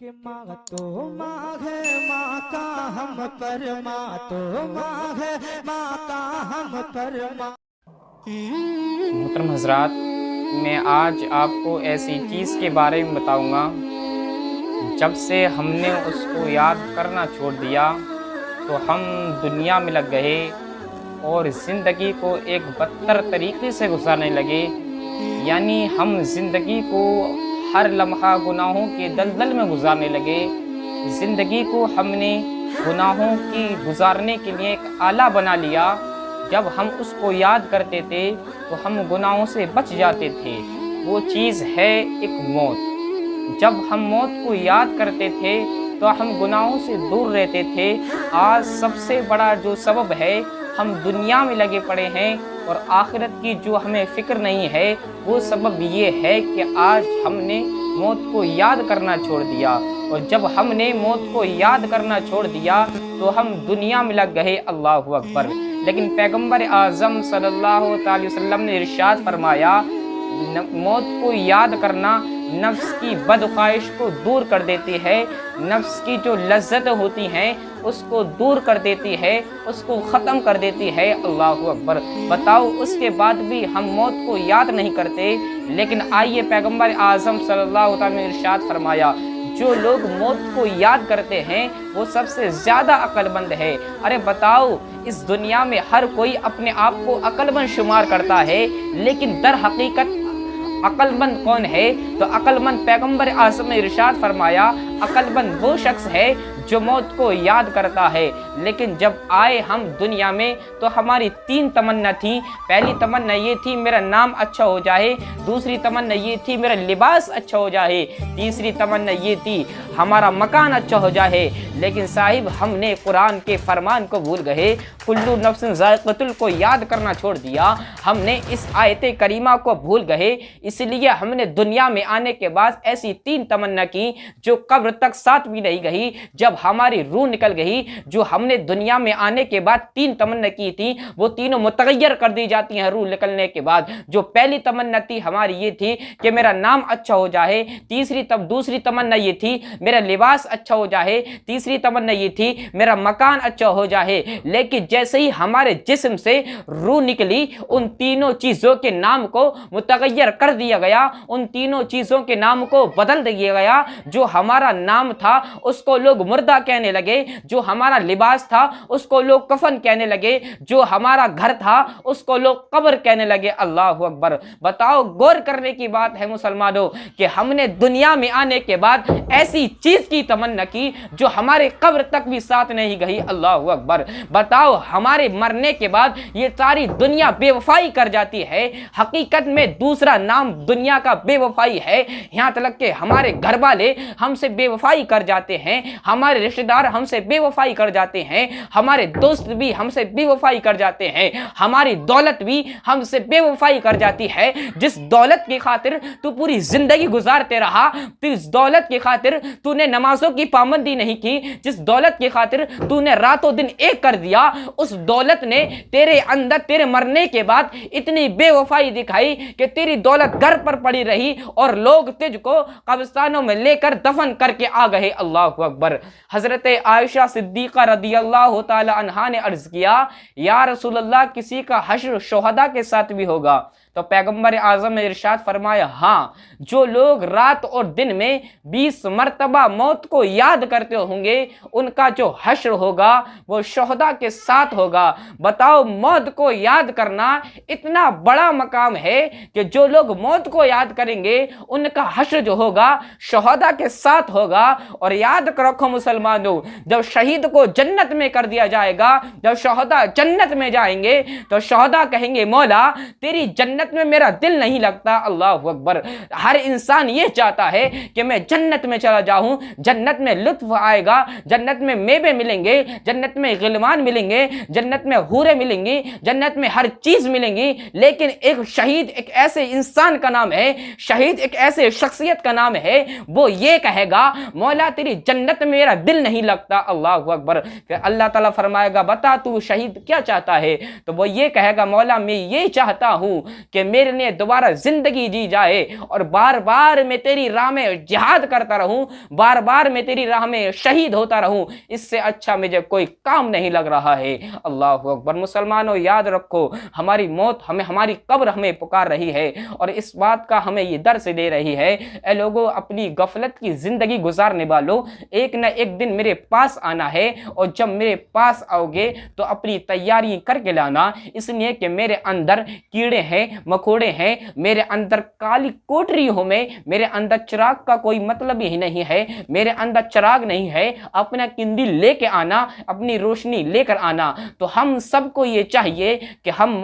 کہ ماں تو ماں ہے، ماں کا ہم پر، ماں تو ماں ہے، ماں کا ہم پر ماں۔ محترم حضرات، میں آج آپ کو ایسی چیز کے بارے میں بتاؤں گا جب سے ہم نے اس کو یاد کرنا چھوڑ دیا تو ہم دنیا میں لگ گئے اور زندگی کو ایک بدتر طریقے سے گزارنے لگے۔ یعنی ہم زندگی کو ہر لمحہ گناہوں کے دلدل میں گزارنے لگے۔ زندگی کو ہم نے گناہوں کی گزارنے کے لیے ایک آلہ بنا لیا۔ جب ہم اس کو یاد کرتے تھے تو ہم گناہوں سے بچ جاتے تھے۔ وہ چیز ہے ایک موت۔ جب ہم موت کو یاد کرتے تھے تو ہم گناہوں سے دور رہتے تھے۔ آج سب سے بڑا جو سبب ہے، ہم دنیا میں لگے پڑے ہیں اور آخرت کی جو ہمیں فکر نہیں ہے، وہ سبب یہ ہے کہ آج ہم نے موت کو یاد کرنا چھوڑ دیا۔ اور جب ہم نے موت کو یاد کرنا چھوڑ دیا تو ہم دنیا میں لگ گئے۔ اللہ اکبر۔ لیکن پیغمبر اعظم صلی اللہ علیہ وسلم نے ارشاد فرمایا، موت کو یاد کرنا نفس کی بدخواہش کو دور کر دیتی ہے، نفس کی جو لذت ہوتی ہیں اس کو دور کر دیتی ہے، اس کو ختم کر دیتی ہے۔ اللہ اکبر۔ بتاؤ، اس کے بعد بھی ہم موت کو یاد نہیں کرتے۔ لیکن آئیے، پیغمبر اعظم صلی اللہ علیہ وسلم نے ارشاد فرمایا، جو لوگ موت کو یاد کرتے ہیں وہ سب سے زیادہ عقل مند ہے۔ ارے بتاؤ، اس دنیا میں ہر کوئی اپنے آپ کو عقل مند شمار کرتا ہے، لیکن در حقیقت عقل مند کون ہے؟ تو عقل مند پیغمبر اعظم نے ارشاد فرمایا، عقل مند وہ شخص ہے جو موت کو یاد کرتا ہے۔ لیکن جب آئے ہم دنیا میں تو ہماری تین تمنا تھی۔ پہلی تمنا یہ تھی میرا نام اچھا ہو جائے، دوسری تمنا یہ تھی میرا لباس اچھا ہو جائے، تیسری تمنا یہ تھی ہمارا مکان اچھا ہو جائے۔ لیکن صاحب، ہم نے قرآن کے فرمان کو بھول گئے، کلو نفس ذائقۃ کو یاد کرنا چھوڑ دیا۔ ہم نے اس آیت کریمہ کو بھول گئے، اس لیے ہم نے دنیا میں آنے کے بعد ایسی تین تمنا کی جو قبر تک ساتھ بھی نہیں گئی۔ جب ہماری روح نکل گئی، جو ہم نے دنیا میں آنے کے بعد تین تمنا کی تھی وہ تینوں متغیر کر دی جاتی ہیں روح نکلنے کے بعد۔ جو پہلی تمنا تھی ہماری یہ تھی کہ میرا نام اچھا ہو جائے، دوسری تمنا یہ تھی میرا لباس اچھا ہو جائے، تیسری تمنا یہ تھی میرا مکان اچھا ہو جائے۔ لیکن جیسے ہی ہمارے جسم سے روح نکلی، ان تینوں چیزوں کے نام کو متغیر کر دیا گیا، ان تینوں چیزوں کے نام کو بدل دیا گیا۔ جو ہمارا نام تھا اس کو لوگ مردہ کہنے لگے، جو ہمارا لباس تھا اس کو لوگ کفن کہنے لگے، جو ہمارا گھر تھا اس کو لوگ قبر کہنے لگے۔ اللہ اکبر۔ بتاؤ، غور کرنے کی بات ہے مسلمانوں کہ ہم نے دنیا میں آنے کے بعد ایسی چیز کی تمنا کی جو ہمارے قبر تک بھی ساتھ نہیں گئی۔ اللہ اکبر۔ بتاؤ، ہمارے مرنے کے بعد یہ ساری دنیا بے وفائی کر جاتی ہے۔ حقیقت میں دوسرا نام دنیا کا بے وفائی ہے۔ یہاں تک کہ ہمارے گھر والے ہم سے بے وفائی کر جاتے ہیں، ہمارے رشتہ دار ہم سے بے وفائی کر جاتے ہیں، ہمارے دوست بھی ہم سے بے وفائی کر جاتے ہیں، ہماری دولت بھی ہم سے بے وفائی کر جاتی ہے۔ جس دولت کی خاطر تو پوری زندگی گزارتے رہا، جس دولت کی خاطر تو نے نمازوں کی پابندی نہیں کی، جس دولت کی خاطر تو نے رات و دن ایک کر دیا، اس دولت نے تیرے اندر تیرے مرنے کے بعد اتنی بے وفائی دکھائی کہ تیری دولت گھر پر پڑی رہی اور لوگ تجھ کو قبرستانوں میں لے کر دفن کر کے آ گئے۔ اللہ اکبر۔ حضرت عائشہ صدیقہ رضی اللہ تعالی عنہا نے عرض کیا، یا رسول اللہ، کسی کا حشر شہداء کے ساتھ بھی ہوگا؟ تو پیغمبر اعظم نے ارشاد فرمایا، ہاں، جو لوگ رات اور دن میں 20 مرتبہ موت کو یاد کرتے ہوں گے ان کا جو حشر ہوگا وہ شہداء کے ساتھ ہوگا۔ بتاؤ، موت کو یاد کرنا اتنا بڑا مقام ہے کہ جو لوگ موت کو یاد کریں گے ان کا حشر جو ہوگا شہداء کے ساتھ ہوگا۔ اور یاد رکھو مسلمانوں، جب شہید کو جنت میں کر دیا جائے گا، جب شہداء جنت میں جائیں گے تو شہداء کہیں گے، مولا تیری جنت میں میرا دل نہیں لگتا۔ اللہ اکبر۔ ہر انسان یہ چاہتا ہے کہ میں جنت میں چلا جاؤں، جنت میں لطف آئے گا، جنت میں میوے ملیں گے، جنت میں غلمان ملیں گے، جنت میں حوریں ملیں گی، جنت میں ہر چیز ملیں گی۔ لیکن ایک شہید ایک ایسے انسان کا نام ہے، شہید ایک ایسے شخصیت کا نام ہے، وہ یہ کہے گا، مولا تیری جنت میں میرا دل نہیں لگتا۔ اللہ اکبر۔ پھر اللہ تعالیٰ فرمائے گا، بتا تو شہید کیا چاہتا ہے؟ تو وہ یہ کہے گا، مولا میں یہ چاہتا ہوں کہ میرے لیے دوبارہ زندگی جی جائے اور بار بار میں تیری راہ میں جہاد کرتا رہوں, بار بار میں تیری راہ میں شہید ہوتا رہوں, اس سے اچھا مجھے کوئی کام نہیں لگ رہا ہے. اللہ اکبر. مسلمانوں یاد رکھو, ہماری موت ہماری قبر ہمیں پکار رہی ہے اور اس بات کا ہمیں یہ درس دے رہی ہے, اے لوگو اپنی غفلت کی زندگی گزارنے والوں, ایک نہ ایک دن میرے پاس آنا ہے, اور جب میرے پاس آؤ گے تو اپنی تیاری کر کے لانا, اس لیے کہ میرے اندر کیڑے ہیں, مکوڑے ہیں, میرے اندر کالی کوٹریوں میں میرے اندر چراغ کا کوئی مطلب ہی نہیں ہے, میرے اندر چراغ نہیں ہے. اپنا کندل لے کے آنا, اپنی روشنی لے کر آنا. تو ہم سب کو یہ چاہیے کہ ہم